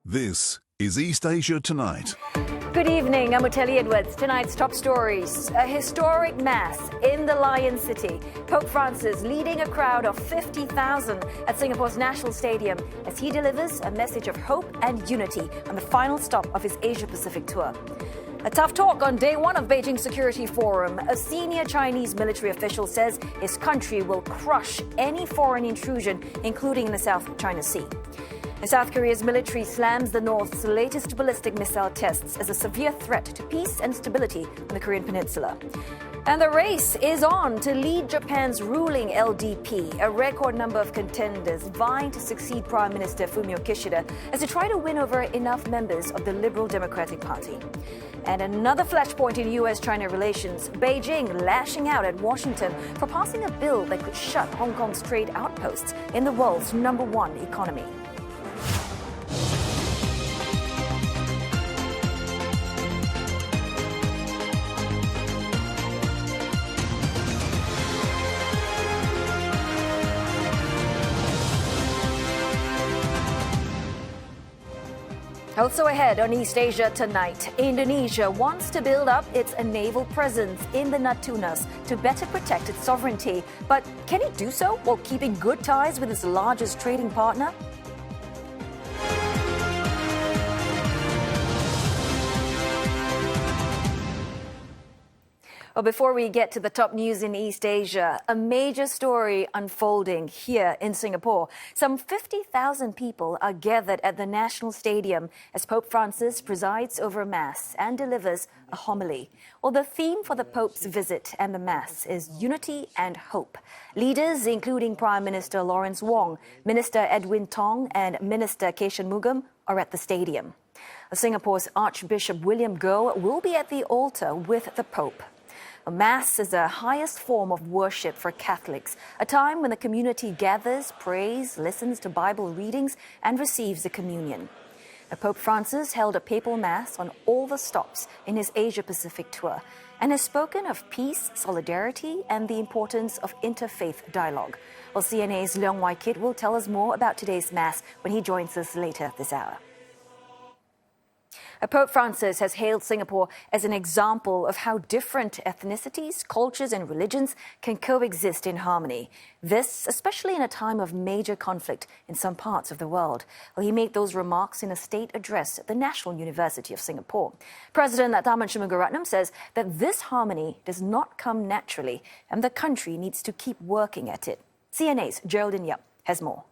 This is East Asia Tonight. Good evening, I'm Uteli Edwards. Tonight's top stories. A historic mass in the Lion City. Pope Francis leading a crowd of 50,000 at Singapore's National Stadium as he delivers a message of hope and unity on the final stop of his Asia-Pacific tour. A tough talk on day one of Beijing Security Forum. A senior Chinese military official says his country will crush any foreign intrusion, including in the South China Sea. And South Korea's military slams the North's latest ballistic missile tests as a severe threat to peace and stability on the Korean peninsula. And the race is on to lead Japan's ruling LDP, a record number of contenders vying to succeed Prime Minister Fumio Kishida as they try to win over enough members of the Liberal Democratic Party. And another flashpoint in U.S.-China relations, Beijing lashing out at Washington for passing a bill that could shut Hong Kong's trade outposts in the world's #1 economy. Also ahead on East Asia Tonight, Indonesia wants to build up its naval presence in the Natuna to better protect its sovereignty. But can it do so while keeping good ties with its largest trading partner? Well, before we get to the top news in East Asia, a major story unfolding here in Singapore. Some 50,000 people are gathered at the National Stadium as Pope Francis presides over a Mass and delivers a homily. Well, the theme for the Pope's visit and the Mass is unity and hope. Leaders, including Prime Minister Lawrence Wong, Minister Edwin Tong and Minister Kay Shanmugam, are at the stadium. Singapore's Archbishop William Goh will be at the altar with the Pope. Mass is the highest form of worship for Catholics, a time when the community gathers, prays, listens to Bible readings, and receives the communion. Pope Francis held a papal Mass on all the stops in his Asia-Pacific tour and has spoken of peace, solidarity, and the importance of interfaith dialogue. Well, CNA's Leong Wai Kit will tell us more about today's Mass when he joins us later this hour. Pope Francis has hailed Singapore as an example of how different ethnicities, cultures and religions can coexist in harmony. This, especially in a time of major conflict in some parts of the world. Well, he made those remarks in a state address at the National University of Singapore. President Tharman Shanmugaratnam says that this harmony does not come naturally and the country needs to keep working at it. CNA's Geraldine Yap has more.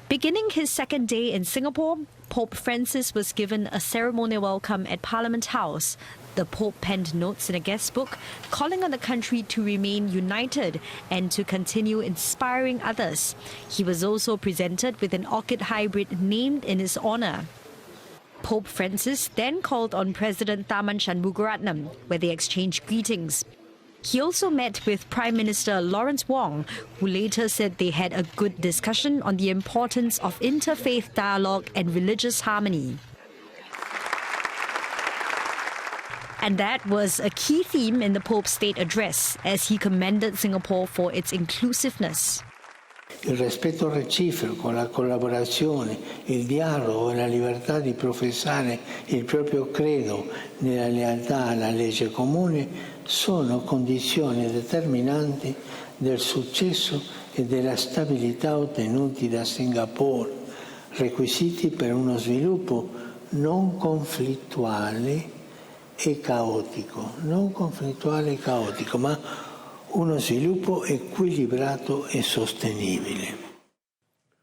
Beginning his second day in Singapore, Pope Francis was given a ceremonial welcome at Parliament House. The Pope penned notes in a guest book, calling on the country to remain united and to continue inspiring others. He was also presented with an orchid hybrid named in his honor. Pope Francis then called on President Tharman Shanmugaratnam, where they exchanged greetings. He also met with Prime Minister Lawrence Wong, who later said they had a good discussion on the importance of interfaith dialogue and religious harmony. And that was a key theme in the Pope's state address, as he commended Singapore for its inclusiveness. Il rispetto reciproco, la collaborazione, il dialogo e la libertà di professare il proprio credo nella lealtà alla legge comune sono condizioni determinanti del successo e della stabilità ottenuti da Singapore, requisiti per uno sviluppo non conflittuale e caotico, ma uno sviluppo equilibrato e sostenibile.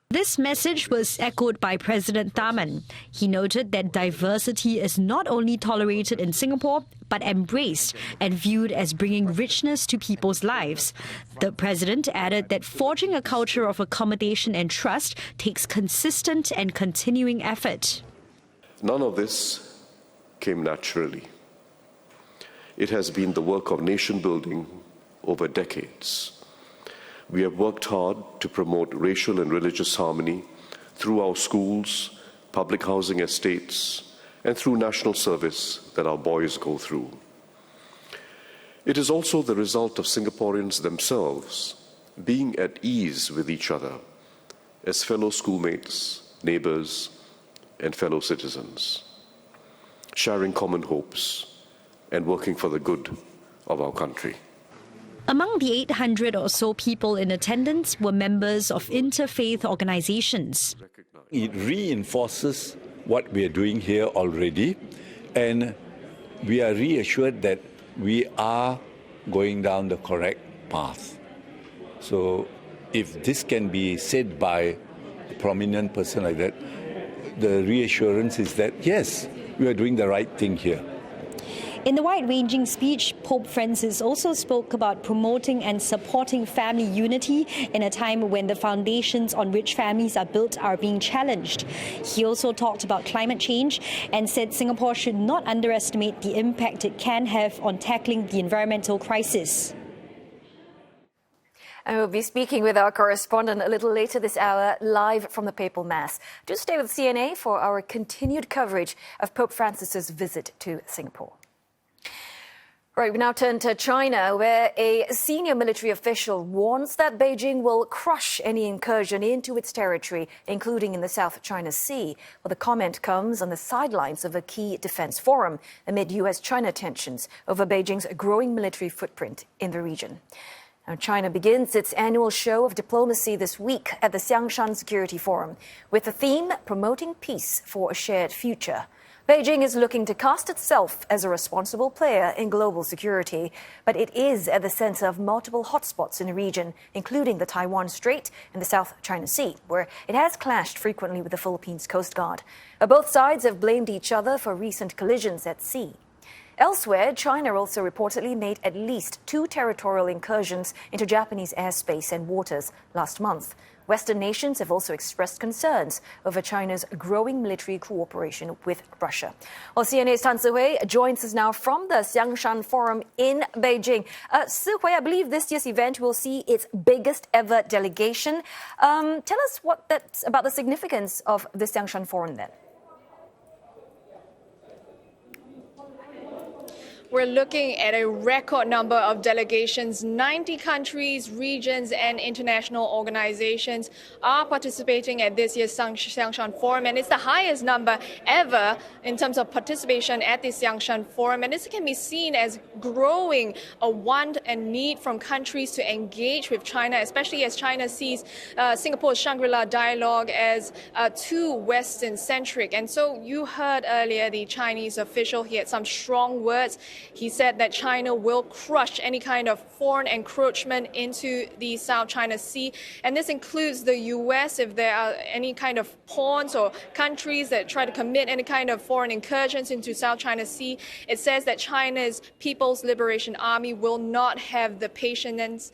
This message was echoed by President Tharman. He noted that diversity is not only tolerated in Singapore, but embraced and viewed as bringing richness to people's lives. The president added that forging a culture of accommodation and trust takes consistent and continuing effort. None of this came naturally. It has been the work of nation building over decades. We have worked hard to promote racial and religious harmony through our schools, public housing estates, and through national service that our boys go through. It is also the result of Singaporeans themselves being at ease with each other as fellow schoolmates, neighbors, and fellow citizens, sharing common hopes and working for the good of our country. Among the 800 or so people in attendance were members of interfaith organizations. It reinforces what we are doing here already, and we are reassured that we are going down the correct path. So if this can be said by a prominent person like that, the reassurance is that, yes, we are doing the right thing here. In the wide-ranging speech, Pope Francis also spoke about promoting and supporting family unity in a time when the foundations on which families are built are being challenged. He also talked about climate change and said Singapore should not underestimate the impact it can have on tackling the environmental crisis. And we'll be speaking with our correspondent a little later this hour, live from the Papal Mass. Do stay with CNA for our continued coverage of Pope Francis's visit to Singapore. Right, we now turn to China, where a senior military official warns that Beijing will crush any incursion into its territory, including in the South China Sea. Well, the comment comes on the sidelines of a key defense forum amid US-China tensions over Beijing's growing military footprint in the region. Now, China begins its annual show of diplomacy this week at the Xiangshan Security Forum, with the theme promoting peace for a shared future. Beijing is looking to cast itself as a responsible player in global security, but it is at the center of multiple hotspots in the region, including the Taiwan Strait and the South China Sea, where it has clashed frequently with the Philippines Coast Guard. Both sides have blamed each other for recent collisions at sea. Elsewhere, China also reportedly made at least 2 territorial incursions into Japanese airspace and waters last month. Western nations have also expressed concerns over China's growing military cooperation with Russia. Well, CNA's Tan Si-Hui joins us now from the Xiangshan Forum in Beijing. Si-Hui, I believe this year's event will see its biggest ever delegation. Tell us about the significance of the Xiangshan Forum then. We're looking at a record number of delegations. 90 countries, regions, and international organizations are participating at this year's Xiangshan Forum, and it's the highest number ever in terms of participation at the Xiangshan Forum. And this can be seen as growing a want and need from countries to engage with China, especially as China sees Singapore's Shangri-La dialogue as too Western-centric. And so you heard earlier the Chinese official, he had some strong words. He said that China will crush any kind of foreign encroachment into the South China Sea. And this includes the U.S. if there are any kind of pawns or countries that try to commit any kind of foreign incursions into South China Sea. It says that China's People's Liberation Army will not have the patience.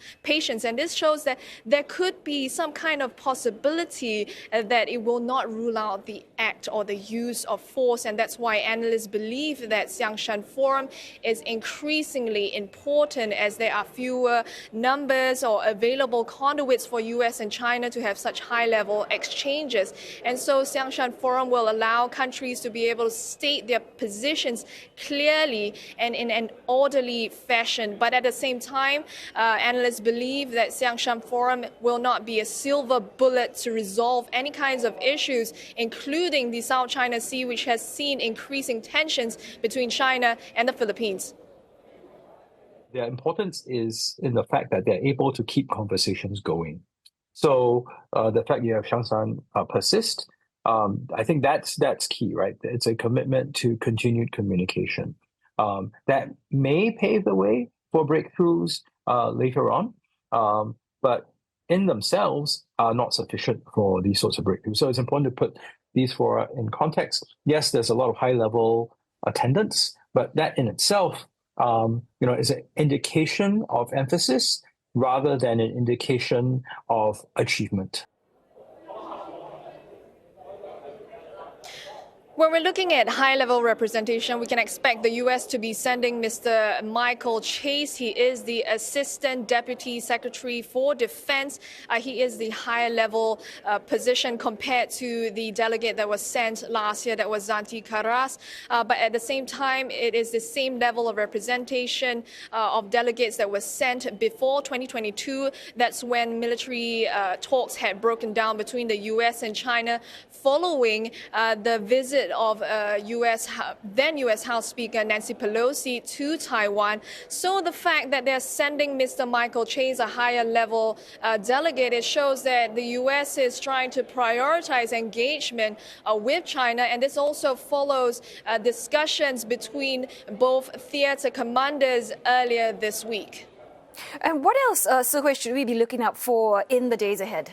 And this shows that there could be some kind of possibility that it will not rule out the act or the use of force. And that's why analysts believe that Xiangshan Forum is increasingly important as there are fewer numbers or available conduits for US and China to have such high-level exchanges. And so Xiangshan Forum will allow countries to be able to state their positions clearly and in an orderly fashion. But at the same time, analysts believe that Xiangshan Forum will not be a silver bullet to resolve any kinds of issues, including the South China Sea, which has seen increasing tensions between China and the Philippines. Their importance is in the fact that they're able to keep conversations going. So the fact you have Xiangshan persist, I think that's key, right? It's a commitment to continued communication that may pave the way for breakthroughs later on, but in themselves are not sufficient for these sorts of breakthroughs. So it's important to put these fora in context. Yes, there's a lot of high-level attendance, but that in itself, is an indication of emphasis rather than an indication of achievement. When we're looking at high-level representation, we can expect the U.S. to be sending Mr. Michael Chase. He is the Assistant Deputy Secretary for Defense. He is the higher-level position compared to the delegate that was sent last year, that was Zanti Karas. But at the same time, it is the same level of representation of delegates that was sent before 2022. That's when military talks had broken down between the U.S. and China following the visit of then U.S. House Speaker Nancy Pelosi to Taiwan. So the fact that they're sending Mr. Michael Chase, a higher level delegate, it shows that the U.S. is trying to prioritize engagement with China, and this also follows discussions between both theater commanders earlier this week. And what else, Suhui, should we be looking out for in the days ahead?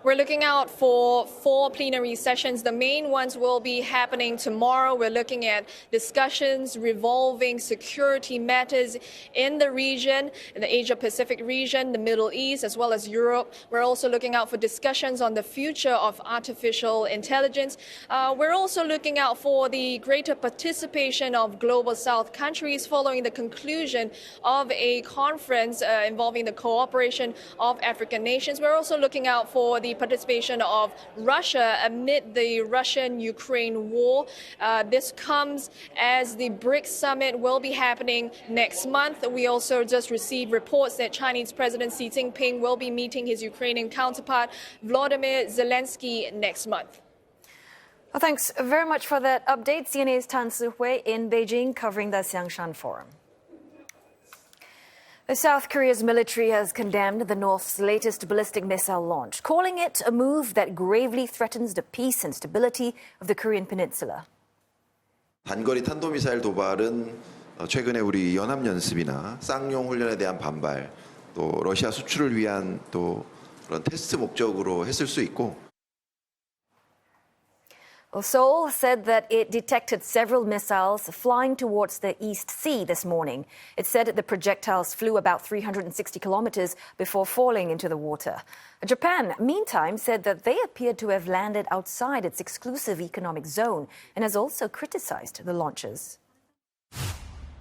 We're looking out for 4 plenary sessions. The main ones will be happening tomorrow. We're looking at discussions revolving security matters in the region, in the Asia-Pacific region, the Middle East, as well as Europe. We're also looking out for discussions on the future of artificial intelligence. We're also looking out for the greater participation of Global South countries following the conclusion of a conference involving the cooperation of African nations. We're also looking out for the participation of Russia amid the Russian-Ukraine war. This comes as the BRICS summit will be happening next month. We also just received reports that Chinese President Xi Jinping will be meeting his Ukrainian counterpart Volodymyr Zelensky next month. Well, thanks very much for that update. CNA's Tan Suhui in Beijing covering the Xiangshan Forum. South Korea's military has condemned the North's latest ballistic missile launch, calling it a move that gravely threatens the peace and stability of the Korean peninsula. 단거리 탄도미사일 도발은 최근에 우리 연합연습이나 쌍용 훈련에 대한 반발, 또 러시아 수출을 위한 또 그런 테스트 목적으로 했을 수 있고. Seoul said that it detected several missiles flying towards the East Sea this morning. It said the projectiles flew about 360 kilometers before falling into the water. Japan, meantime, said that they appeared to have landed outside its exclusive economic zone and has also criticized the launches.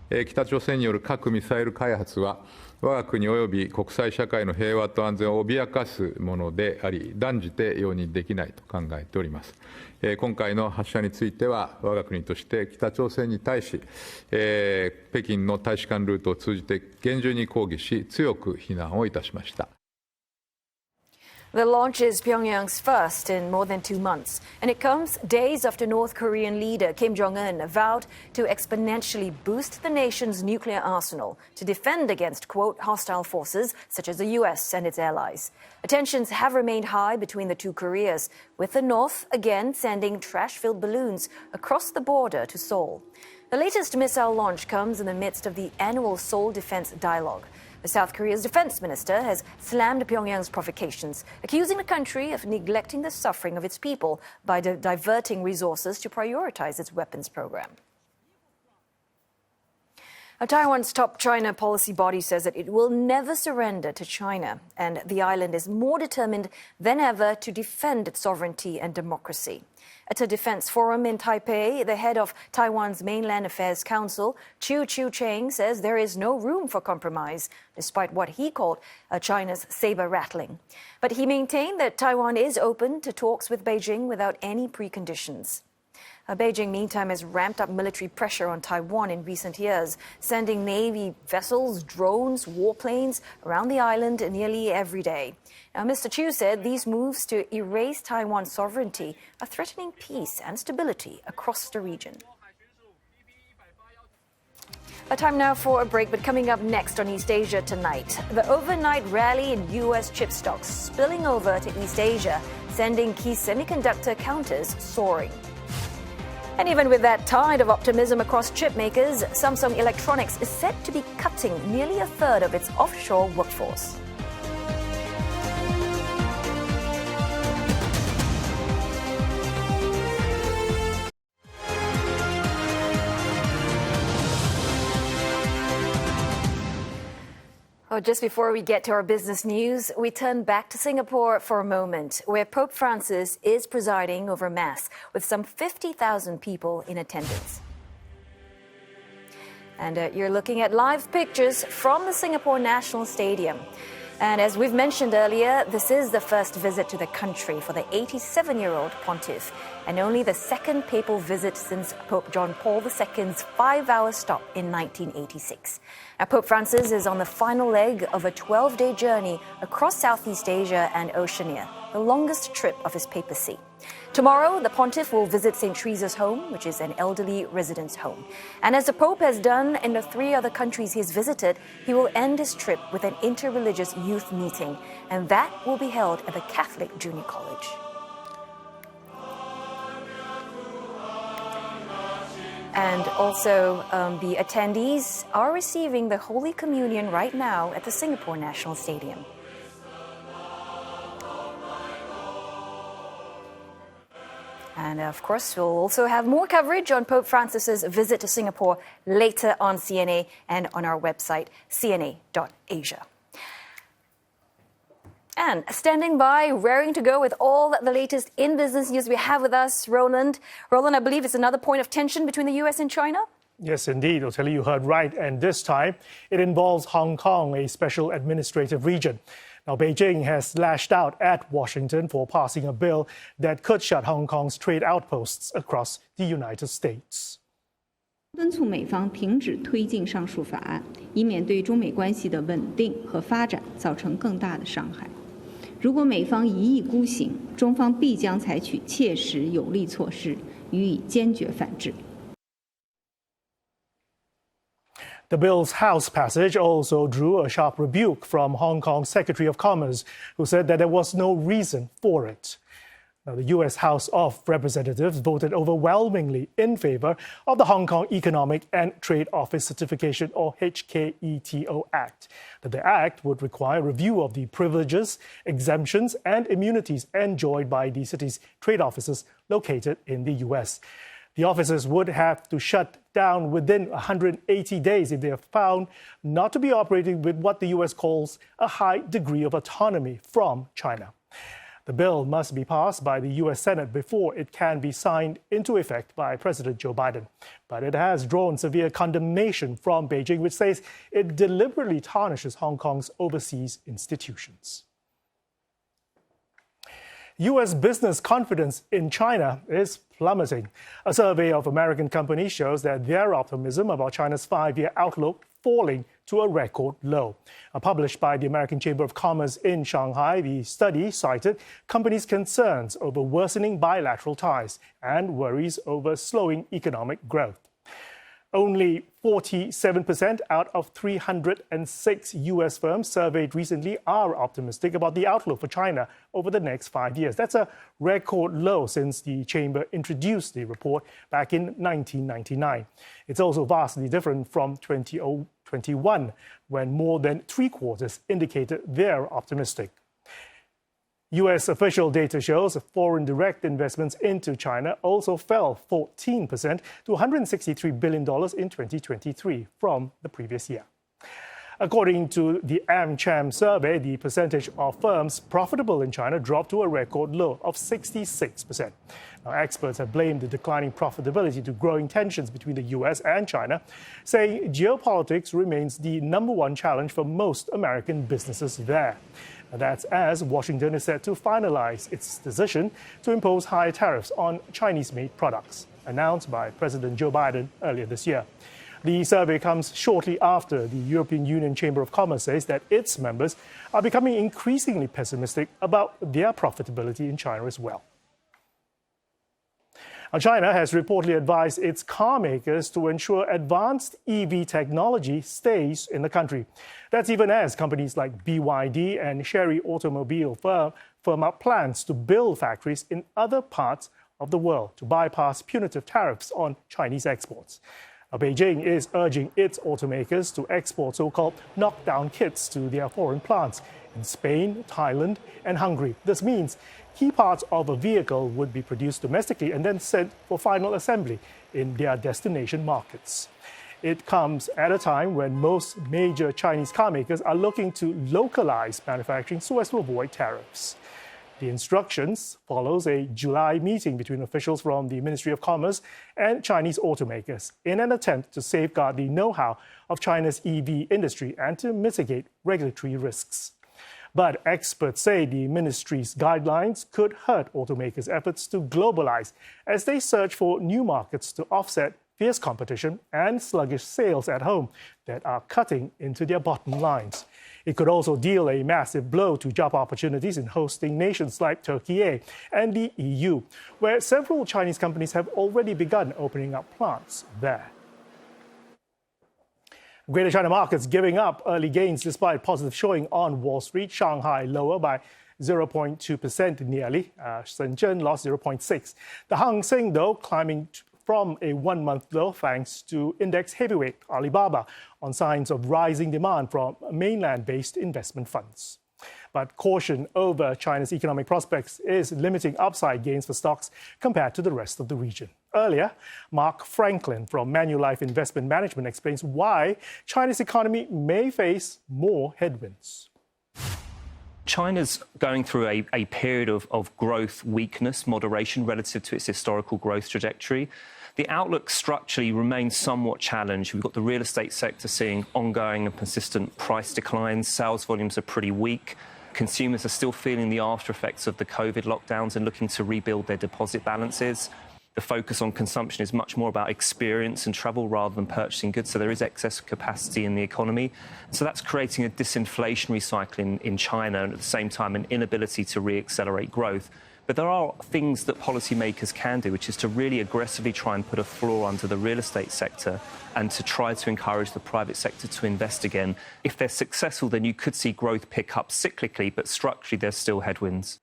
北朝鮮による核・ミサイル開発は我が国及び国際社会の平和と安全を脅かすものであり、断じて容認できないと考えております。今回の発射については我が国として北朝鮮に対し、北京の大使館ルートを通じて厳重に抗議し、強く非難をいたしました。The launch is Pyongyang's first in more than 2 months, and it comes days after North Korean leader Kim Jong-un vowed to exponentially boost the nation's nuclear arsenal to defend against, quote, hostile forces such as the U.S. and its allies. Tensions have remained high between the two Koreas, with the North again sending trash-filled balloons across the border to Seoul. The latest missile launch comes in the midst of the annual Seoul Defense Dialogue. South Korea's defense minister has slammed Pyongyang's provocations, accusing the country of neglecting the suffering of its people by diverting resources to prioritize its weapons program. Taiwan's top China policy body says that it will never surrender to China, and the island is more determined than ever to defend its sovereignty and democracy. At a defense forum in Taipei, the head of Taiwan's Mainland Affairs Council, Chiu Cheng, says there is no room for compromise, despite what he called China's saber-rattling. But he maintained that Taiwan is open to talks with Beijing without any preconditions. Beijing, meantime, has ramped up military pressure on Taiwan in recent years, sending Navy vessels, drones, warplanes around the island nearly every day. Now, Mr. Chiu said these moves to erase Taiwan's sovereignty are threatening peace and stability across the region. A time now for a break, but coming up next on East Asia tonight, the overnight rally in U.S. chip stocks spilling over to East Asia, sending key semiconductor counters soaring. And even with that tide of optimism across chip makers, Samsung Electronics is set to be cutting nearly a third of its offshore workforce. Oh, just before we get to our business news, we turn back to Singapore for a moment, where Pope Francis is presiding over Mass with some 50,000 people in attendance. And you're looking at live pictures from the Singapore National Stadium. And as we've mentioned earlier, this is the first visit to the country for the 87-year-old pontiff, and only the second papal visit since Pope John Paul II's 5-hour stop in 1986. Now, Pope Francis is on the final leg of a 12-day journey across Southeast Asia and Oceania, the longest trip of his papacy. Tomorrow, the pontiff will visit St. Teresa's home, which is an elderly residence home. And as the Pope has done in the 3 other countries he's visited, he will end his trip with an interreligious youth meeting, and that will be held at the Catholic Junior College. And also, the attendees are receiving the Holy Communion right now at the Singapore National Stadium. And of course, we'll also have more coverage on Pope Francis's visit to Singapore later on CNA and on our website, cna.asia. And standing by, raring to go with all the latest in business news, we have with us Roland. Roland, I believe it's another point of tension between the U.S. and China? Yes, indeed. Oteli, you heard right. And this time, it involves Hong Kong, a special administrative region. Now, Beijing has lashed out at Washington for passing a bill that could shut Hong Kong's trade outposts across the United States. 敦促美方停止推进上述法案，以免对中美关系的稳定和发展造成更大的伤害。如果美方一意孤行，中方必将采取切实有力措施，予以坚决反制。 The bill's House passage also drew a sharp rebuke from Hong Kong's Secretary of Commerce, who said that there was no reason for it. Now, the U.S. House of Representatives voted overwhelmingly in favor of the Hong Kong Economic and Trade Office Certification, or HKETO Act. That the act would require review of the privileges, exemptions, and immunities enjoyed by the city's trade offices located in the U.S. The offices would have to shut down within 180 days if they are found not to be operating with what the U.S. calls a high degree of autonomy from China. The bill must be passed by the U.S. Senate before it can be signed into effect by President Joe Biden. But it has drawn severe condemnation from Beijing, which says it deliberately tarnishes Hong Kong's overseas institutions. U.S. business confidence in China is plummeting. A survey of American companies shows that their optimism about China's 5-year outlook falling to a record low. Published by the American Chamber of Commerce in Shanghai, the study cited companies' concerns over worsening bilateral ties and worries over slowing economic growth. Only 47% out of 306 U.S. firms surveyed recently are optimistic about the outlook for China over the next 5 years. That's a record low since the Chamber introduced the report back in 1999. It's also vastly different from 2021, when more than 3/4 indicated they're optimistic. U.S. official data shows foreign direct investments into China also fell 14% to $163 billion in 2023 from the previous year. According to the AmCham survey, the percentage of firms profitable in China dropped to a record low of 66%. Now, experts have blamed the declining profitability to growing tensions between the U.S. and China, saying geopolitics remains the #1 challenge for most American businesses there. That's as Washington is set to finalize its decision to impose higher tariffs on Chinese-made products, announced by President Joe Biden earlier this year. The survey comes shortly after the European Union Chamber of Commerce says that its members are becoming increasingly pessimistic about their profitability in China as well. Now, China has reportedly advised its car makers to ensure advanced EV technology stays in the country. That's even as companies like BYD and Chery Automobile firm up plans to build factories in other parts of the world to bypass punitive tariffs on Chinese exports. Now, Beijing is urging its automakers to export so-called knockdown kits to their foreign plants in Spain, Thailand, and Hungary. This means key parts of a vehicle would be produced domestically and then sent for final assembly in their destination markets. It comes at a time when most major Chinese car makers are looking to localize manufacturing so as to avoid tariffs. The instructions follows a July meeting between officials from the Ministry of Commerce and Chinese automakers in an attempt to safeguard the know-how of China's EV industry and to mitigate regulatory risks. But experts say the ministry's guidelines could hurt automakers' efforts to globalize as they search for new markets to offset fierce competition and sluggish sales at home that are cutting into their bottom lines. It could also deal a massive blow to job opportunities in hosting nations like Turkey and the EU, where several Chinese companies have already begun opening up plants there. Greater China markets giving up early gains despite positive showing on Wall Street. Shanghai lower by 0.2% nearly. Shenzhen lost 0.6%. The Hang Seng, though, climbing from a one-month low thanks to index heavyweight Alibaba on signs of rising demand from mainland-based investment funds. But caution over China's economic prospects is limiting upside gains for stocks compared to the rest of the region. Earlier, Mark Franklin from Manulife Investment Management explains why China's economy may face more headwinds. China's going through a period of growth weakness, moderation relative to its historical growth trajectory. The outlook structurally remains somewhat challenged. We've got the real estate sector seeing ongoing and persistent price declines. Sales volumes are pretty weak. Consumers are still feeling the after effects of the COVID lockdowns and looking to rebuild their deposit balances. The focus on consumption is much more about experience and travel rather than purchasing goods, so there is excess capacity in the economy. So that's creating a disinflationary cycle in China and at the same time an inability to re-accelerate growth. But there are things that policymakers can do, which is to really aggressively try and put a floor under the real estate sector and to try to encourage the private sector to invest again. If they're successful, then you could see growth pick up cyclically, but structurally there's still headwinds.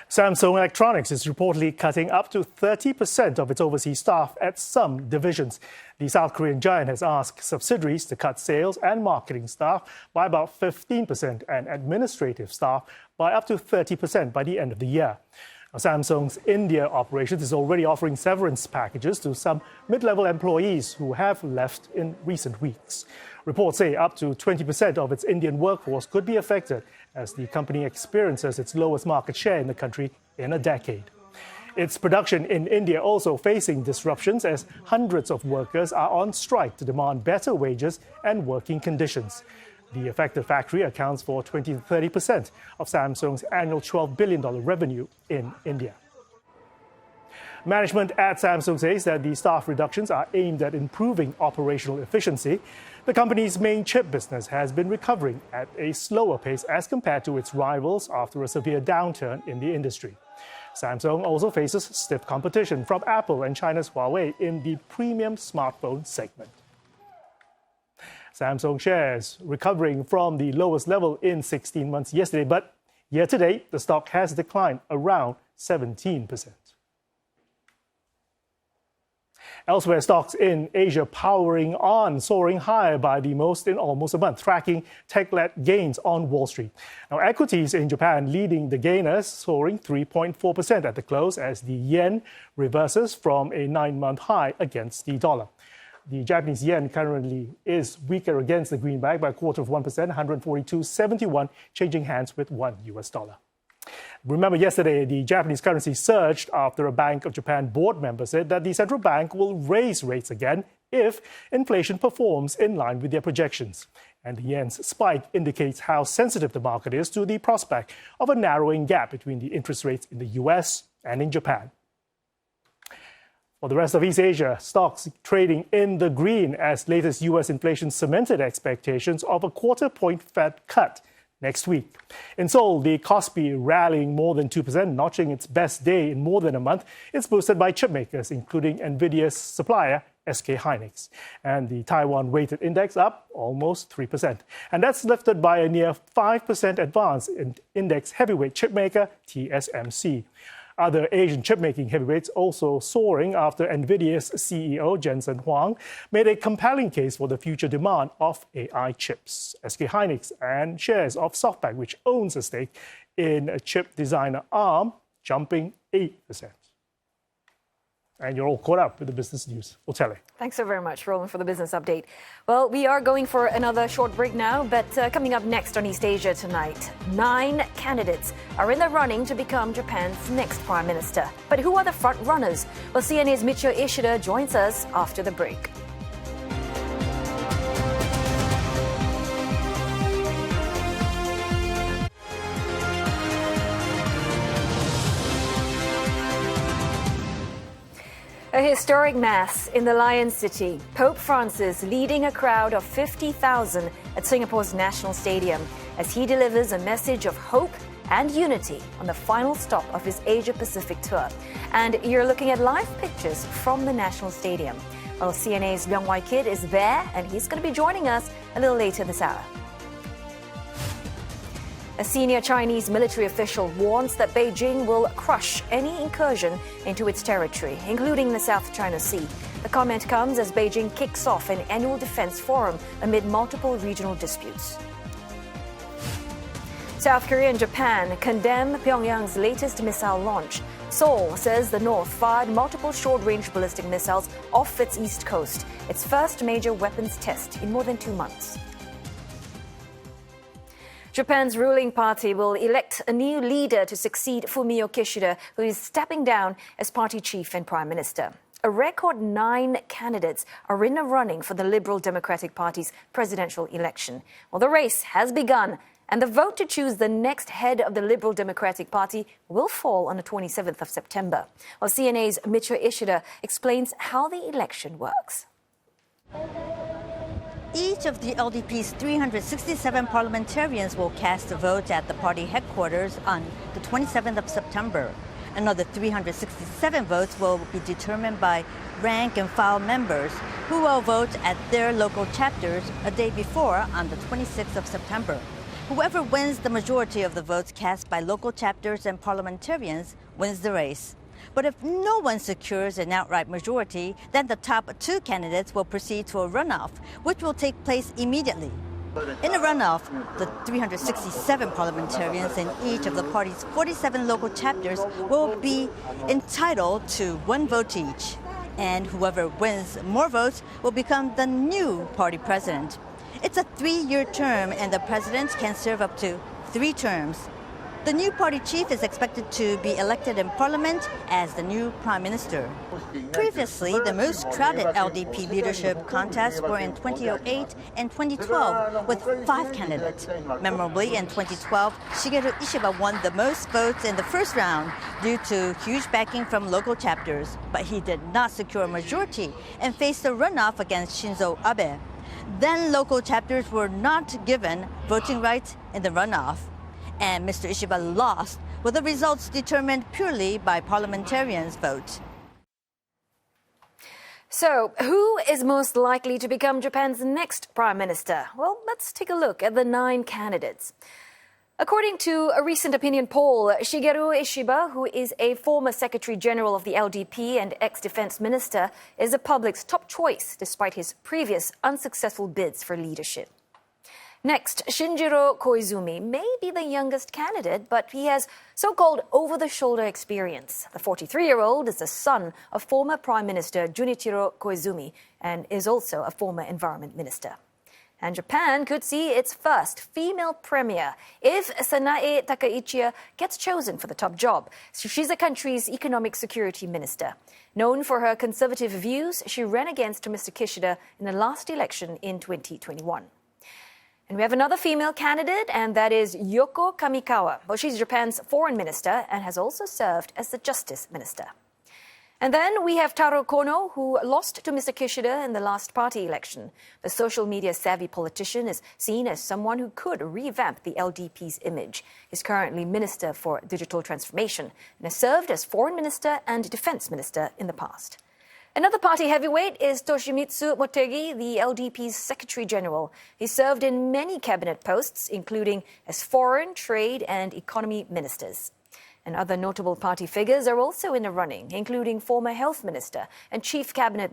Samsung Electronics is reportedly cutting up to 30% of its overseas staff at some divisions. The South Korean giant has asked subsidiaries to cut sales and marketing staff by about 15% and administrative staff by up to 30% by the end of the year. Now, Samsung's India operations is already offering severance packages to some mid-level employees who have left in recent weeks. Reports say up to 20% of its Indian workforce could be affected as the company experiences its lowest market share in the country in a decade. Its production in India also facing disruptions as hundreds of workers are on strike to demand better wages and working conditions. The affected factory accounts for 20 to 30% of Samsung's annual $12 billion revenue in India. Management at Samsung says that the staff reductions are aimed at improving operational efficiency. The company's main chip business has been recovering at a slower pace as compared to its rivals after a severe downturn in the industry. Samsung also faces stiff competition from Apple and China's Huawei in the premium smartphone segment. Samsung shares recovering from the lowest level in 16 months yesterday, but year to date, the stock has declined around 17%. Elsewhere, stocks in Asia powering on, soaring higher by the most in almost a month, tracking tech-led gains on Wall Street. Now, equities in Japan leading the gainers, soaring 3.4% at the close as the yen reverses from a 9-month high against the dollar. The Japanese yen currently is weaker against the greenback by 0.25%, 142.71, changing hands with $1. Remember, yesterday, the Japanese currency surged after a Bank of Japan board member said that the central bank will raise rates again if inflation performs in line with their projections. And the yen's spike indicates how sensitive the market is to the prospect of a narrowing gap between the interest rates in the US and in Japan. For the rest of East Asia, stocks trading in the green as latest US inflation cemented expectations of a quarter-point Fed cut next week. In Seoul, the Kospi rallying more than 2%, notching its best day in more than a month. It's boosted by chip makers, including NVIDIA's supplier, SK Hynix. And the Taiwan weighted index up almost 3%. And that's lifted by a near 5% advance in index heavyweight chipmaker TSMC. Other Asian chipmaking heavyweights also soaring after NVIDIA's CEO Jensen Huang made a compelling case for the future demand of AI chips. SK Hynix and shares of SoftBank, which owns a stake in chip designer ARM, jumping 8%. And you're all caught up with the business news. Otele. Thanks so very much, Roland, for the business update. Well, we are going for another short break now, but coming up next on East Asia tonight, 9 candidates are in the running to become Japan's next prime minister. But who are the front runners? Well, CNA's Michio Ishida joins us after the break. A historic mass in the Lion City. Pope Francis leading a crowd of 50,000 at Singapore's National Stadium as he delivers a message of hope and unity on the final stop of his Asia-Pacific tour. And you're looking at live pictures from the National Stadium. Well, CNA's Leong Wai Kit is there, and he's going to be joining us a little later this hour. A senior Chinese military official warns that Beijing will crush any incursion into its territory, including the South China Sea. The comment comes as Beijing kicks off an annual defense forum amid multiple regional disputes. South Korea and Japan condemn Pyongyang's latest missile launch. Seoul says the North fired multiple short-range ballistic missiles off its east coast, its first major weapons test in more than 2 months. Japan's ruling party will elect a new leader to succeed Fumio Kishida, who is stepping down as party chief and prime minister. A record 9 candidates are in the running for the Liberal Democratic Party's presidential election. Well, the race has begun, and the vote to choose the next head of the Liberal Democratic Party will fall on the 27th of September. Well, CNA's Michio Ishida explains how the election works. Each of the LDP's 367 parliamentarians will cast a vote at the party headquarters on the 27th of September. Another 367 votes will be determined by rank and file members who will vote at their local chapters a day before on the 26th of September. Whoever wins the majority of the votes cast by local chapters and parliamentarians wins the race. But if no one secures an outright majority, then the top 2 candidates will proceed to a runoff, which will take place immediately. In a runoff, the 367 parliamentarians in each of the party's 47 local chapters will be entitled to 1 vote each. And whoever wins more votes will become the new party president. It's a 3-year term, and the president can serve up to 3 terms. The new party chief is expected to be elected in parliament as the new prime minister. Previously, the most crowded LDP leadership contests were in 2008 and 2012 with 5 candidates. Memorably, in 2012, Shigeru Ishiba won the most votes in the first round due to huge backing from local chapters, but he did not secure a majority and faced a runoff against Shinzo Abe. Then local chapters were not given voting rights in the runoff, and Mr. Ishiba lost, with the results determined purely by parliamentarians' vote. So, who is most likely to become Japan's next prime minister? Well, let's take a look at the 9 candidates. According to a recent opinion poll, Shigeru Ishiba, who is a former Secretary General of the LDP and ex-defense minister, is the public's top choice despite his previous unsuccessful bids for leadership. Next, Shinjiro Koizumi may be the youngest candidate, but he has so-called over-the-shoulder experience. The 43-year-old is the son of former Prime Minister Junichiro Koizumi and is also a former environment minister. And Japan could see its first female premier if Sanae Takaichi gets chosen for the top job. She's the country's economic security minister. Known for her conservative views, she ran against Mr. Kishida in the last election in 2021. And we have another female candidate, and that is Yoko Kamikawa. Well, she's Japan's foreign minister and has also served as the justice minister. And then we have Taro Kono, who lost to Mr. Kishida in the last party election. The social media savvy politician is seen as someone who could revamp the LDP's image. He's currently Minister for Digital Transformation and has served as foreign minister and defense minister in the past. Another party heavyweight is Toshimitsu Motegi, the LDP's Secretary General. He served in many cabinet posts, including as foreign, trade and economy ministers. And other notable party figures are also in the running, including former health minister and chief cabinet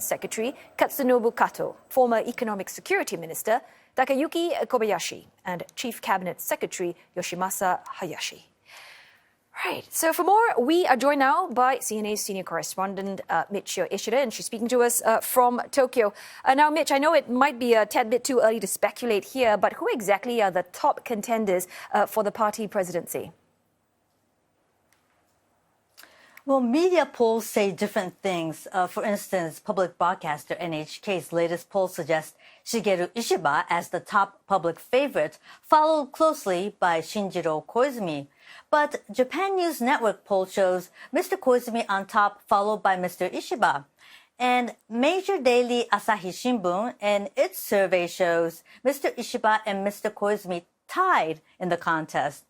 secretary Katsunobu Kato, former economic security minister Takayuki Kobayashi, and chief cabinet secretary Yoshimasa Hayashi. Right. So for more, we are joined now by CNA's senior correspondent, Michio Ishida, and she's speaking to us from Tokyo. Now, Mitch, I know it might be a tad bit too early to speculate here, but who exactly are the top contenders for the party presidency? Well, media polls say different things. For instance, public broadcaster NHK's latest poll suggests Shigeru Ishiba as the top public favorite, followed closely by Shinjiro Koizumi. But Japan News Network poll shows Mr. Koizumi on top, followed by Mr. Ishiba. And major daily Asahi Shimbun in its survey shows Mr. Ishiba and Mr. Koizumi tied in the contest.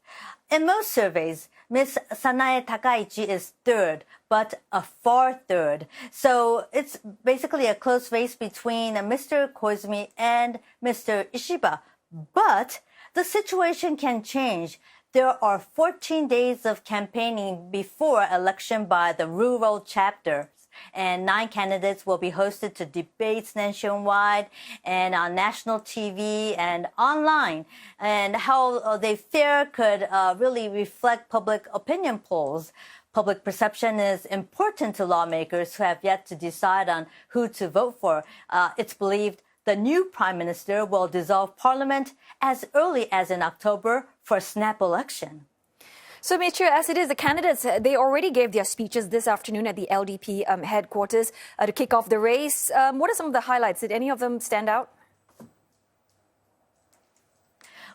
In most surveys, Ms. Sanae Takaichi is third, but a far third. So it's basically a close race between Mr. Koizumi and Mr. Ishiba. But the situation can change. There are 14 days of campaigning before election by the rural chapters, and 9 candidates will be hosted to debates nationwide and on national TV and online. And how they fare could really reflect public opinion polls. Public perception is important to lawmakers who have yet to decide on who to vote for. It's believed the new prime minister will dissolve parliament as early as in October for a snap election. So, Michio, as it is, the candidates, they already gave their speeches this afternoon at the LDP headquarters to kick off the race. What are some of the highlights? Did any of them stand out?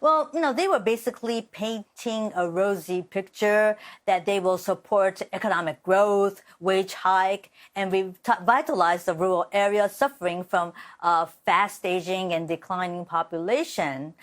Well, they were basically painting a rosy picture that they will support economic growth, wage hike, and revitalize the rural areas suffering from fast aging and declining population.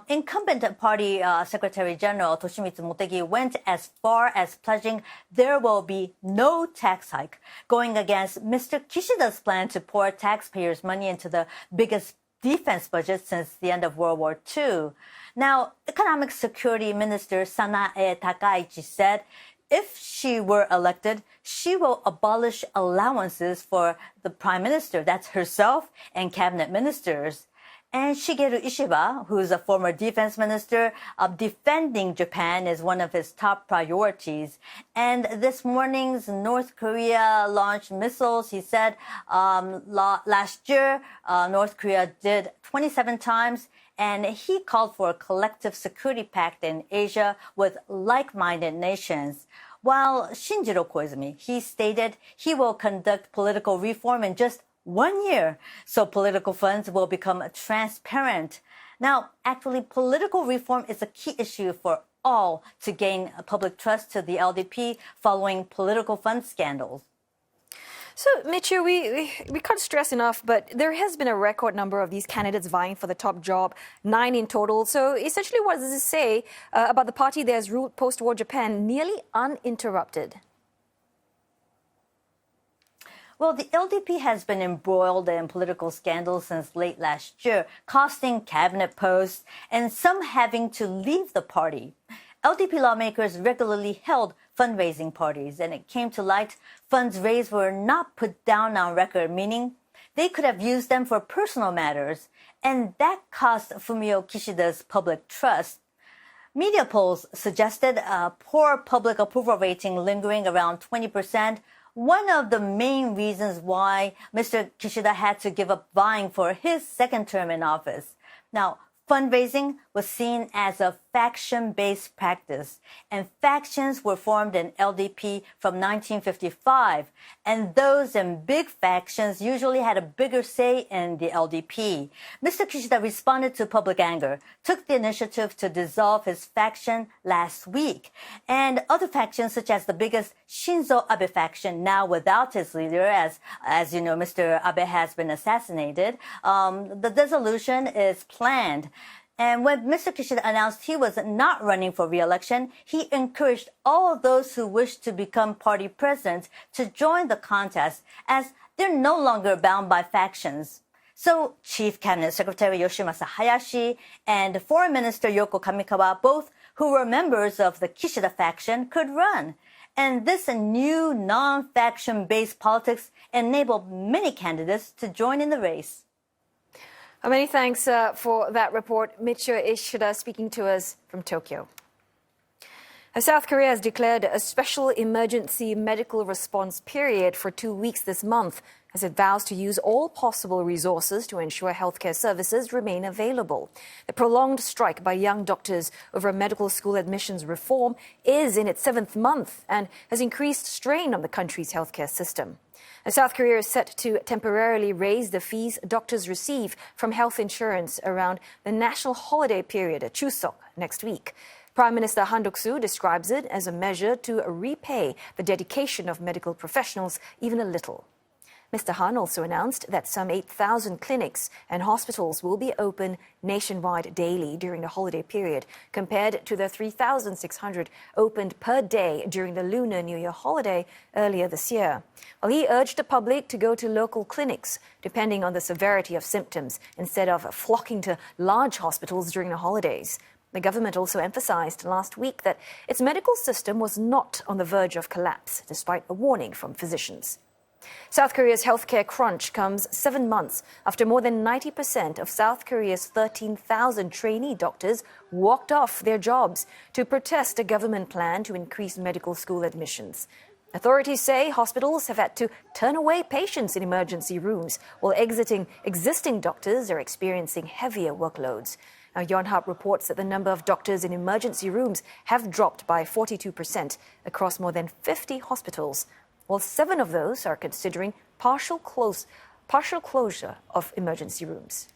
Incumbent party Secretary General Toshimitsu Motegi went as far as pledging there will be no tax hike, going against Mr. Kishida's plan to pour taxpayers' money into the biggest defense budget since the end of World War II. Now, Economic Security Minister Sanae Takaichi said if she were elected, she will abolish allowances for the prime minister, that's herself, and cabinet ministers. And Shigeru Ishiba, who's a former defense minister, defending Japan is one of his top priorities. And this morning's North Korea launched missiles. He said last year, North Korea did 27 times. And he called for a collective security pact in Asia with like-minded nations. While Shinjiro Koizumi, he stated he will conduct political reform in just 1 year, so political funds will become transparent. Now, actually, political reform is a key issue for all to gain public trust to the LDP following political fund scandals. So, Michio, we can't stress enough, but there has been a record number of these candidates vying for the top job, 9 in total. So, essentially, what does this say about the party that has ruled post-war Japan nearly uninterrupted? Well, the LDP has been embroiled in political scandals since late last year, costing cabinet posts and some having to leave the party. LDP lawmakers regularly held fundraising parties, and it came to light funds raised were not put down on record, meaning they could have used them for personal matters, and that cost Fumio Kishida's public trust. Media polls suggested a poor public approval rating lingering around 20%, one of the main reasons why Mr. Kishida had to give up vying for his second term in office. Now, fundraising was seen as a faction-based practice, and factions were formed in LDP from 1955, and those in big factions usually had a bigger say in the LDP. Mr. Kishida responded to public anger, took the initiative to dissolve his faction last week, and other factions such as the biggest Shinzo Abe faction, now without his leader, as you know, Mr. Abe has been assassinated, the dissolution is planned. And when Mr. Kishida announced he was not running for re-election, he encouraged all of those who wished to become party president to join the contest, as they're no longer bound by factions. So Chief Cabinet Secretary Yoshimasa Hayashi and Foreign Minister Yoko Kamikawa, both who were members of the Kishida faction, could run. And this new non-faction-based politics enabled many candidates to join in the race. Many thanks for that report. Michio Ishida speaking to us from Tokyo. South Korea has declared a special emergency medical response period for 2 weeks this month as it vows to use all possible resources to ensure healthcare services remain available. The prolonged strike by young doctors over medical school admissions reform is in its 7th month and has increased strain on the country's healthcare system. South Korea is set to temporarily raise the fees doctors receive from health insurance around the national holiday period at Chuseok next week. Prime Minister Han Duck-soo describes it as a measure to repay the dedication of medical professionals even a little. Mr. Han also announced that some 8,000 clinics and hospitals will be open nationwide daily during the holiday period, compared to the 3,600 opened per day during the Lunar New Year holiday earlier this year. While he urged the public to go to local clinics, depending on the severity of symptoms, instead of flocking to large hospitals during the holidays. The government also emphasized last week that its medical system was not on the verge of collapse, despite a warning from physicians. South Korea's healthcare crunch comes 7 months after more than 90% of South Korea's 13,000 trainee doctors walked off their jobs to protest a government plan to increase medical school admissions. Authorities say hospitals have had to turn away patients in emergency rooms, while existing doctors are experiencing heavier workloads. Now, Yonhap reports that the number of doctors in emergency rooms have dropped by 42% across more than 50 hospitals, while 7 of those are considering partial closure of emergency rooms.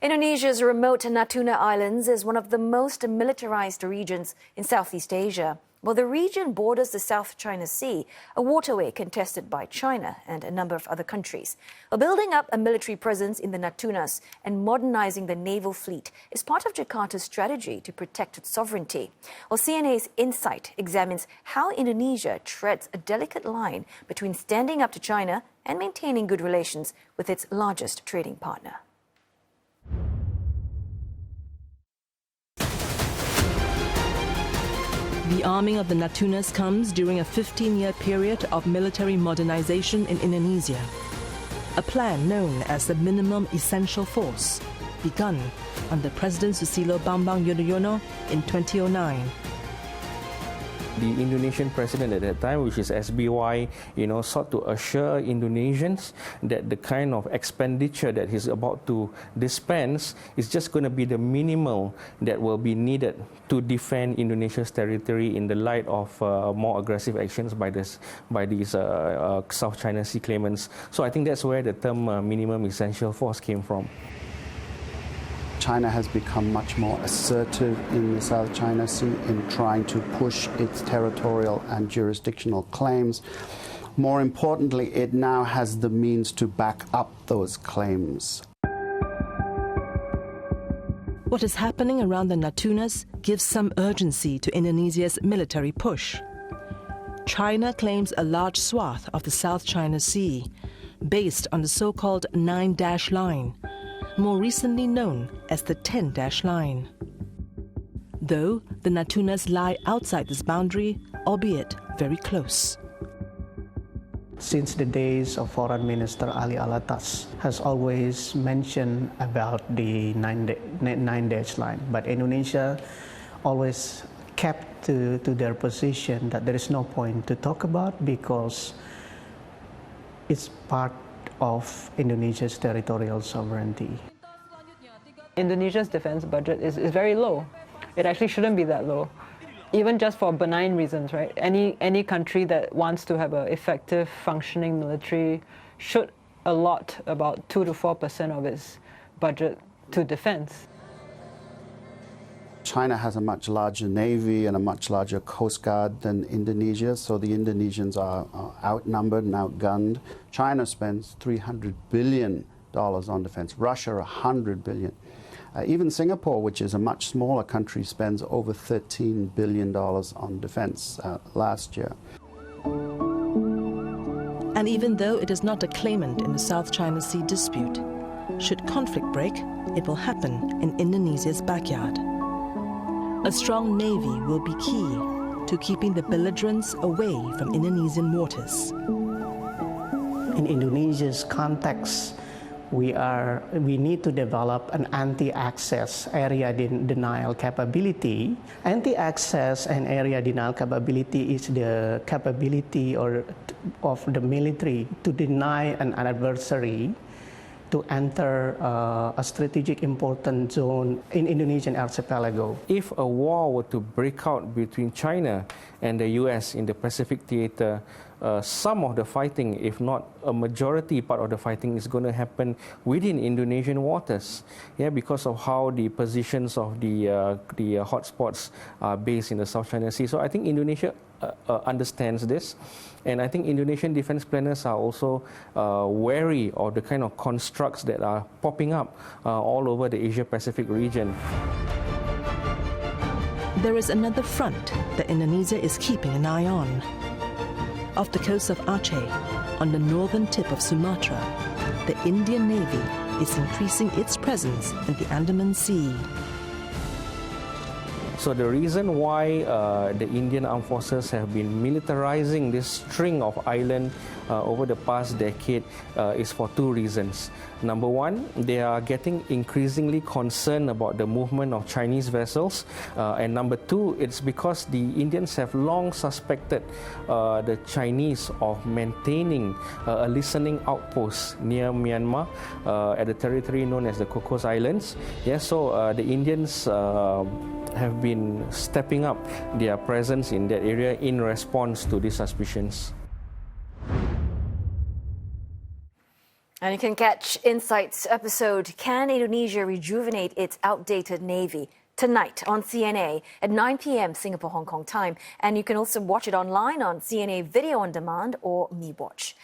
Indonesia's remote Natuna Islands is one of the most militarized regions in Southeast Asia. Well, the region borders the South China Sea, a waterway contested by China and a number of other countries. Building up a military presence in the Natunas and modernizing the naval fleet is part of Jakarta's strategy to protect its sovereignty. Well, CNA's Insight examines how Indonesia treads a delicate line between standing up to China and maintaining good relations with its largest trading partner. The arming of the Natunas comes during a 15-year period of military modernization in Indonesia. A plan known as the Minimum Essential Force, begun under President Susilo Bambang Yudhoyono in 2009. The Indonesian president at that time, which is SBY, sought to assure Indonesians that the kind of expenditure that he's about to dispense is just going to be the minimal that will be needed to defend Indonesia's territory in the light of more aggressive actions by these South China Sea claimants. So I think that's where the term minimum essential force came from. China has become much more assertive in the South China Sea in trying to push its territorial and jurisdictional claims. More importantly, it now has the means to back up those claims. What is happening around the Natunas gives some urgency to Indonesia's military push. China claims a large swath of the South China Sea, based on the so-called 9-dash line, more recently known as the 10-dash line. Though the Natunas lie outside this boundary, albeit very close. Since the days of Foreign Minister Ali Alatas has always mentioned about the 9-dash line, but Indonesia always kept to their position that there is no point to talk about because it's part of Indonesia's territorial sovereignty. Indonesia's defense budget is very low. It actually shouldn't be that low, even just for benign reasons, right? Any country that wants to have an effective, functioning military should allot about 2 to 4% of its budget to defense. China has a much larger navy and a much larger coast guard than Indonesia, so the Indonesians are outnumbered and outgunned. China spends $300 billion on defense, Russia $100 billion. Even Singapore, which is a much smaller country, spends over $13 billion on defense last year. And even though it is not a claimant in the South China Sea dispute, should conflict break, it will happen in Indonesia's backyard. A strong navy will be key to keeping the belligerents away from Indonesian waters. In Indonesia's context, we need to develop an anti-access area denial capability. Anti-access and area denial capability is the capability of the military to deny an adversary to enter a strategic important zone in Indonesian archipelago. If a war were to break out between China and the US in the Pacific theater, some of the fighting, if not a majority part of the fighting, is going to happen within Indonesian waters, because of how the positions of the hotspots are based in the South China Sea. So I think Indonesia understands this, and I think Indonesian defense planners are also wary of the kind of constructs that are popping up all over the Asia-Pacific region. There is another front that Indonesia is keeping an eye on. Off the coast of Aceh, on the northern tip of Sumatra, the Indian Navy is increasing its presence in the Andaman Sea. So the reason why the Indian Armed Forces have been militarizing this string of islands over the past decade is for two reasons. Number one, they are getting increasingly concerned about the movement of Chinese vessels. And number two, it's because the Indians have long suspected the Chinese of maintaining a listening outpost near Myanmar at the territory known as the Cocos Islands. So the Indians have been stepping up their presence in that area in response to these suspicions. And you can catch Insight's episode, Can Indonesia Rejuvenate Its Outdated Navy? Tonight on CNA at 9 p.m. Singapore, Hong Kong time. And you can also watch it online on CNA Video On Demand or MeWatch.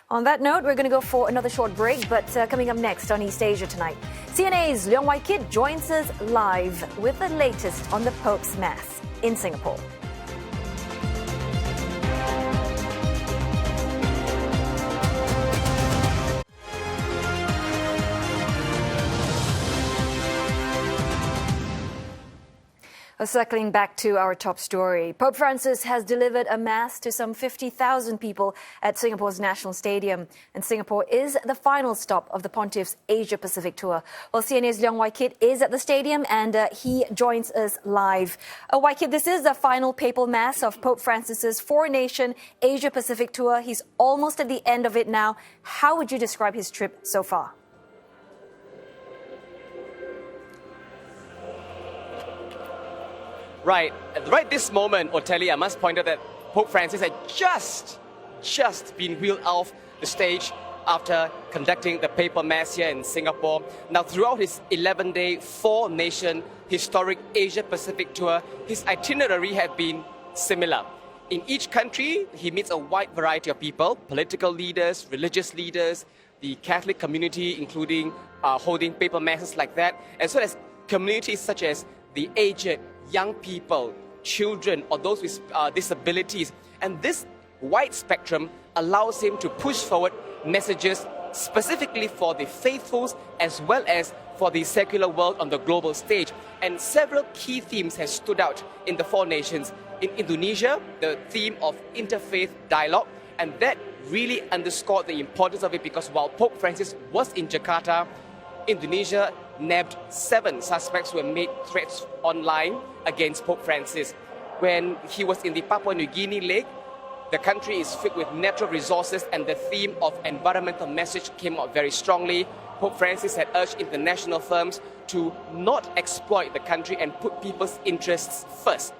On that note, we're going to go for another short break, but coming up next on East Asia Tonight, CNA's Leong Wai Kit joins us live with the latest on the Pope's Mass in Singapore. Circling back to our top story, Pope Francis has delivered a mass to some 50,000 people at Singapore's National Stadium. And Singapore is the final stop of the Pontiff's Asia-Pacific tour. Well, CNA's Leong Wai Kit is at the stadium and he joins us live. Wai Kit, this is the final papal mass of Pope Francis's four-nation Asia-Pacific tour. He's almost at the end of it now. How would you describe his trip so far? Right this moment, Otelli, I must point out that Pope Francis had just been wheeled off the stage after conducting the papal mass here in Singapore. Now, throughout his 11-day, four-nation historic Asia-Pacific tour, his itinerary had been similar. In each country, he meets a wide variety of people, political leaders, religious leaders, the Catholic community, including holding papal masses like that, as well as communities such as the aged, young people, children, or those with disabilities. And this wide spectrum allows him to push forward messages specifically for the faithfuls as well as for the secular world on the global stage. And several key themes have stood out in the four nations. In Indonesia, the theme of interfaith dialogue, and that really underscored the importance of it because while Pope Francis was in Jakarta, Indonesia nabbed 7 suspects who had made threats online against Pope Francis. When he was in the Papua New Guinea lake, the country is filled with natural resources and the theme of environmental message came out very strongly. Pope Francis had urged international firms to not exploit the country and put people's interests first.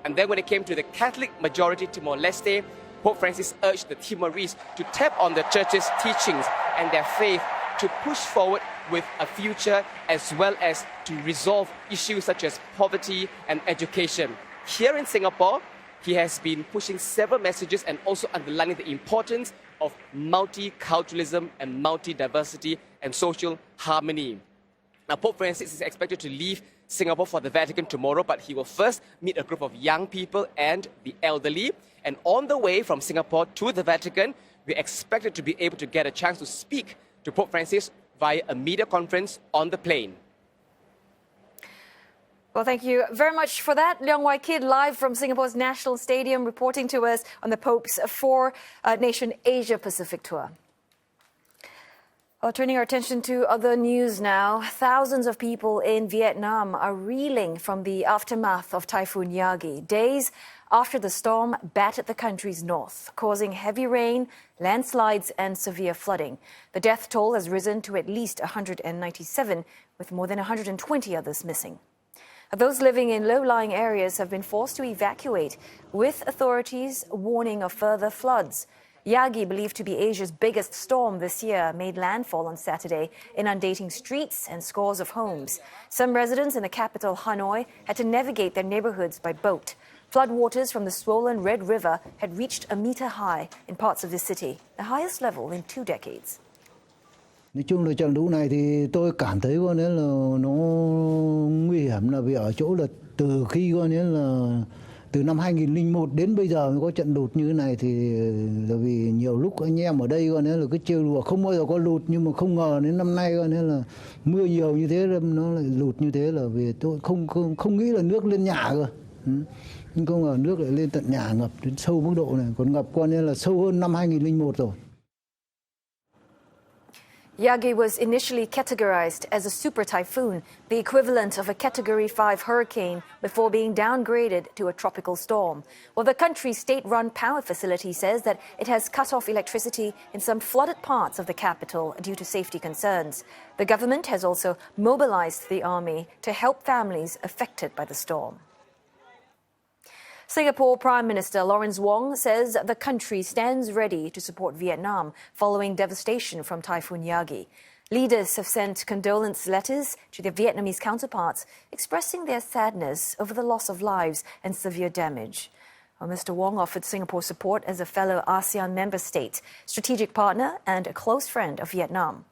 And then when it came to the Catholic majority Timor-Leste, Pope Francis urged the Timorese to tap on the church's teachings and their faith to push forward with a future as well as to resolve issues such as poverty and education. Here in Singapore, he has been pushing several messages and also underlining the importance of multiculturalism and multi-diversity and social harmony. Now, Pope Francis is expected to leave Singapore for the Vatican tomorrow, but he will first meet a group of young people and the elderly. And on the way from Singapore to the Vatican, we're expected to be able to get a chance to speak to Pope Francis via a media conference on the plane. Well, thank you very much for that. Leong Wai Kit live from Singapore's National Stadium reporting to us on the Pope's four-nation Asia-Pacific tour. Well, turning our attention to other news now, thousands of people in Vietnam are reeling from the aftermath of Typhoon Yagi, days after the storm battered the country's north, causing heavy rain, landslides and severe flooding. The death toll has risen to at least 197, with more than 120 others missing. Those living in low-lying areas have been forced to evacuate, with authorities warning of further floods. Yagi, believed to be Asia's biggest storm this year, made landfall on Saturday, inundating streets and scores of homes. Some residents in the capital, Hanoi, had to navigate their neighborhoods by boat. Floodwaters from the swollen Red River had reached a meter high in parts of the city, the highest level in 2 decades. Nói chung là trận lũ này thì tôi cảm thấy có nghĩa là nó nguy hiểm là vì ở chỗ là từ khi có nghĩa là từ năm 2001 đến bây giờ mới có trận lụt như thế này thì là vì nhiều lúc anh em ở đây có nghĩa là cứ trêu đùa không bao giờ có lụt, nhưng mà không ngờ đến năm nay có nghĩa là mưa nhiều như thế nó lại lụt như thế, là vì tôi không nghĩ là nước lên nhà cơ. Nhưng không ngờ nước lại lên tận nhà, ngập đến sâu mức độ này, còn ngập coi như là sâu hơn năm 2001 rồi. Yagi was initially categorized as a super typhoon, the equivalent of a Category 5 hurricane, before being downgraded to a tropical storm. Well, the country's state-run power facility says that it has cut off electricity in some flooded parts of the capital due to safety concerns. The government has also mobilized the army to help families affected by the storm. Singapore Prime Minister Lawrence Wong says the country stands ready to support Vietnam following devastation from Typhoon Yagi. Leaders have sent condolence letters to their Vietnamese counterparts, expressing their sadness over the loss of lives and severe damage. Well, Mr. Wong offered Singapore support as a fellow ASEAN member state, strategic partner and a close friend of Vietnam.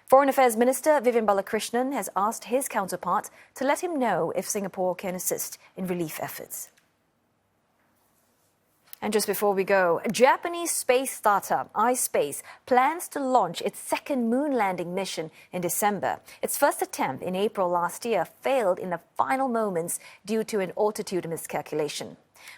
Foreign Affairs Minister Vivian Balakrishnan has asked his counterpart to let him know if Singapore can assist in relief efforts. And just before we go, a Japanese space startup, iSpace, plans to launch its second moon landing mission in December. Its first attempt in April last year failed in the final moments due to an altitude miscalculation.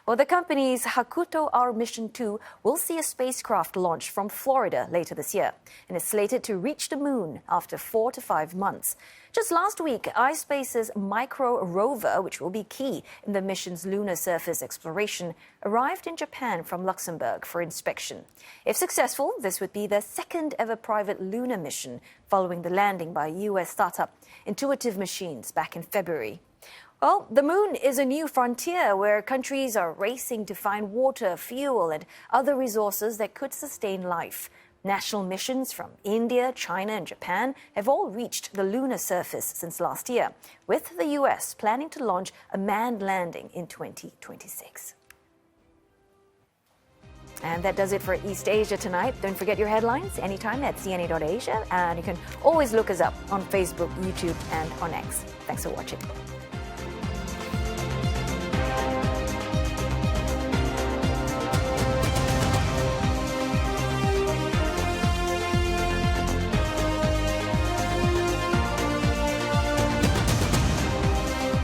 Well, the company's Hakuto R Mission 2 will see a spacecraft launched from Florida later this year, and is slated to reach the moon after 4 to 5 months. Just last week, iSpace's micro rover, which will be key in the mission's lunar surface exploration, arrived in Japan from Luxembourg for inspection. If successful, this would be the second ever private lunar mission, following the landing by US startup Intuitive Machines back in February. Well, the moon is a new frontier where countries are racing to find water, fuel, and other resources that could sustain life. National missions from India, China, and Japan have all reached the lunar surface since last year, with the US planning to launch a manned landing in 2026. And that does it for East Asia tonight. Don't forget your headlines anytime at cna.asia, and you can always look us up on Facebook, YouTube, and on X. Thanks for watching.